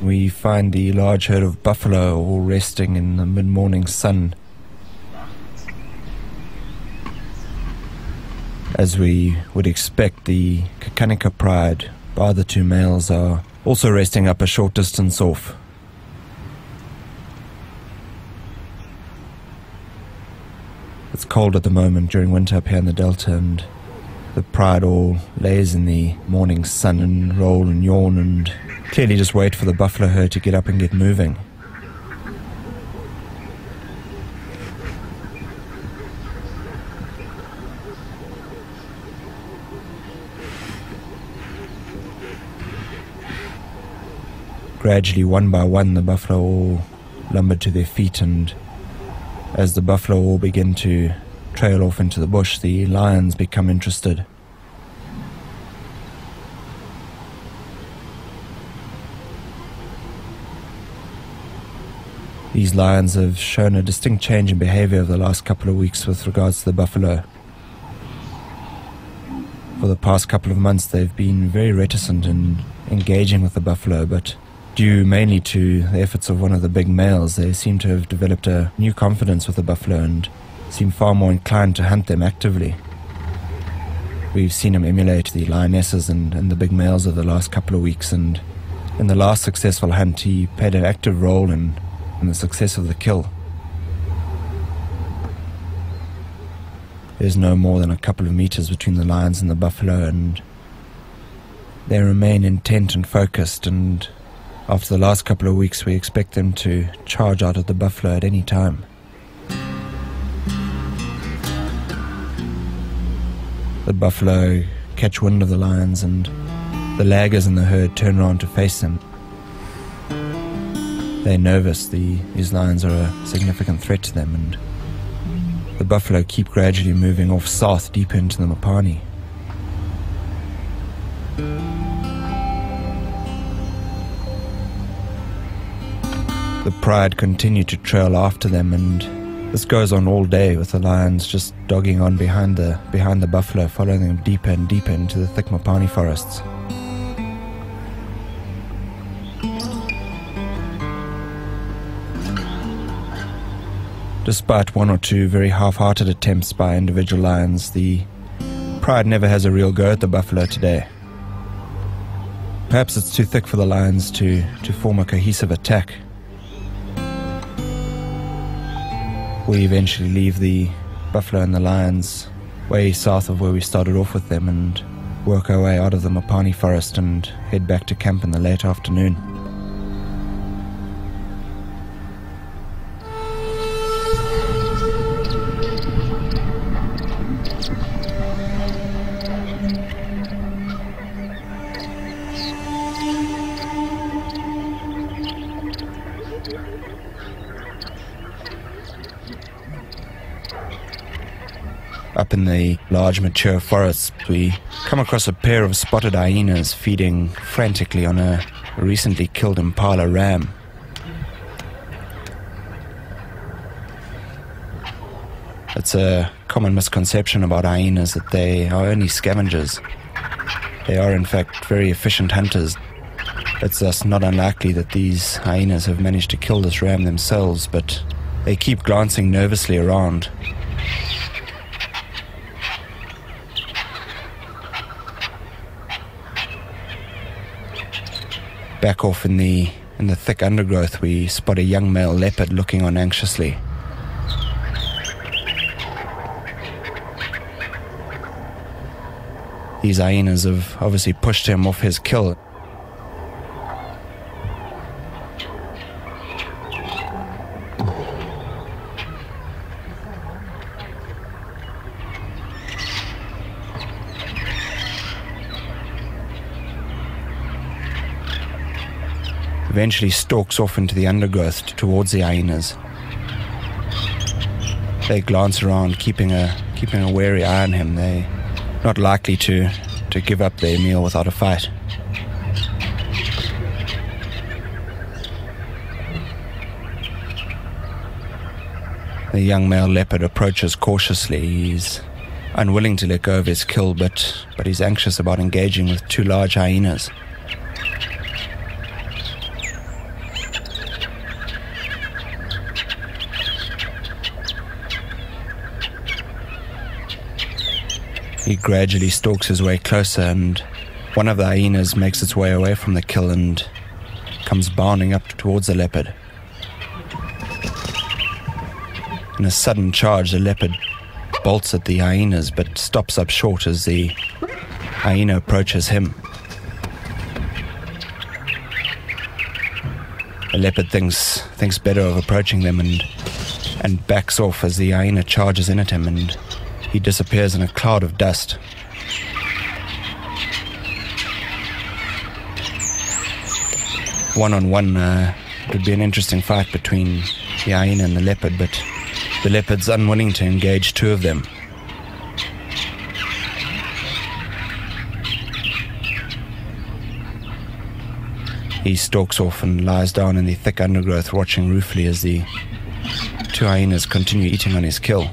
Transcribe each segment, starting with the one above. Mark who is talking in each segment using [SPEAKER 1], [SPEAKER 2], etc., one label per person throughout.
[SPEAKER 1] we find the large herd of buffalo all resting in the mid-morning sun. As we would expect, the Kakanika pride, bar the two males, are also resting up a short distance off. It's cold at the moment during winter up here in the Delta, and the pride all lays in the morning sun and roll and yawn and clearly just wait for the buffalo herd to get up and get moving. Gradually, one by one, the buffalo all lumbered to their feet, and as the buffalo all begin to trail off into the bush, the lions become interested. These lions have shown a distinct change in behavior over the last couple of weeks with regards to the buffalo. For the past couple of months, they've been very reticent in engaging with the buffalo, but due mainly to the efforts of one of the big males, they seem to have developed a new confidence with the buffalo and seem far more inclined to hunt them actively. We've seen him emulate the lionesses and the big males over the last couple of weeks, and in the last successful hunt he played an active role in the success of the kill. There's no more than a couple of meters between the lions and the buffalo, and they remain intent and focused, and after the last couple of weeks we expect them to charge out at the buffalo at any time. The buffalo catch wind of the lions, and the laggers in the herd turn around to face them. They're nervous. These lions are a significant threat to them, and the buffalo keep gradually moving off south deeper into the Mopani. The pride continue to trail after them, and this goes on all day, with the lions just dogging on behind the buffalo, following them deeper and deeper into the thick Mopani forests. Despite one or two very half-hearted attempts by individual lions, the pride never has a real go at the buffalo today. Perhaps it's too thick for the lions to form a cohesive attack. We eventually leave the buffalo and the lions way south of where we started off with them and work our way out of the Mopani forest and head back to camp in the late afternoon. Up in the large mature forests, we come across a pair of spotted hyenas feeding frantically on a recently killed impala ram. It's a common misconception about hyenas that they are only scavengers. They are in fact very efficient hunters. It's thus not unlikely that these hyenas have managed to kill this ram themselves, but they keep glancing nervously around. Back off in the thick undergrowth, we spot a young male leopard looking on anxiously. These hyenas have obviously pushed him off his kill. Eventually stalks off into the undergrowth towards the hyenas. They glance around, keeping a wary eye on him. They're not likely to give up their meal without a fight. The young male leopard approaches cautiously. He's unwilling to let go of his kill, but he's anxious about engaging with two large hyenas. He gradually stalks his way closer, and one of the hyenas makes its way away from the kill and comes bounding up towards the leopard. In a sudden charge, the leopard bolts at the hyenas but stops up short as the hyena approaches him. The leopard thinks better of approaching them and backs off as the hyena charges in at him, and he disappears in a cloud of dust. One-on-one, it would be an interesting fight between the hyena and the leopard, but the leopard's unwilling to engage two of them. He stalks off and lies down in the thick undergrowth, watching ruefully as the two hyenas continue eating on his kill.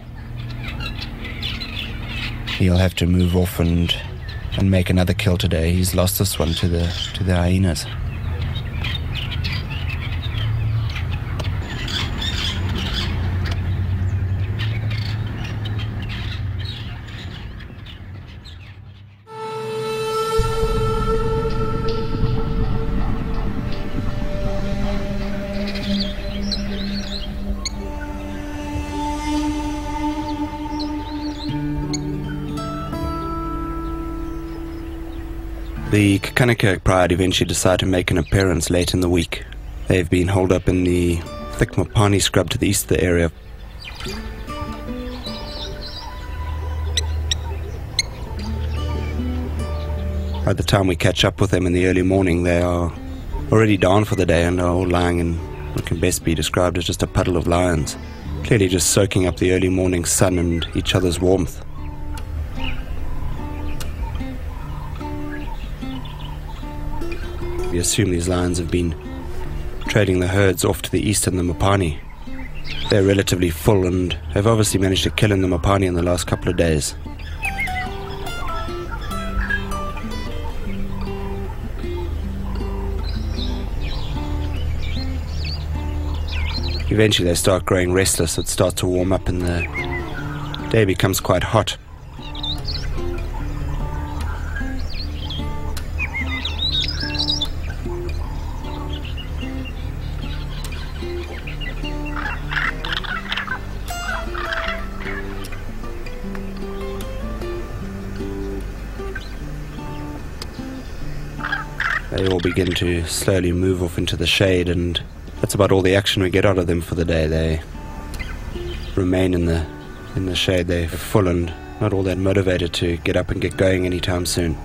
[SPEAKER 1] He'll have to move off and make another kill today. He's lost this one to the hyenas. The Kakanaka pride eventually decide to make an appearance late in the week. They've been holed up in the thick Mopani scrub to the east of the area. By the time we catch up with them in the early morning, they are already down for the day and are all lying in what can best be described as just a puddle of lions, clearly just soaking up the early morning sun and each other's warmth. We assume these lions have been trading the herds off to the east in the Mopani. They're relatively full and have obviously managed to kill in the Mopani in the last couple of days. Eventually they start growing restless. It starts to warm up and the day becomes quite hot. They all begin to slowly move off into the shade, and that's about all the action we get out of them for the day. They remain in the shade. They're full and not all that motivated to get up and get going anytime soon.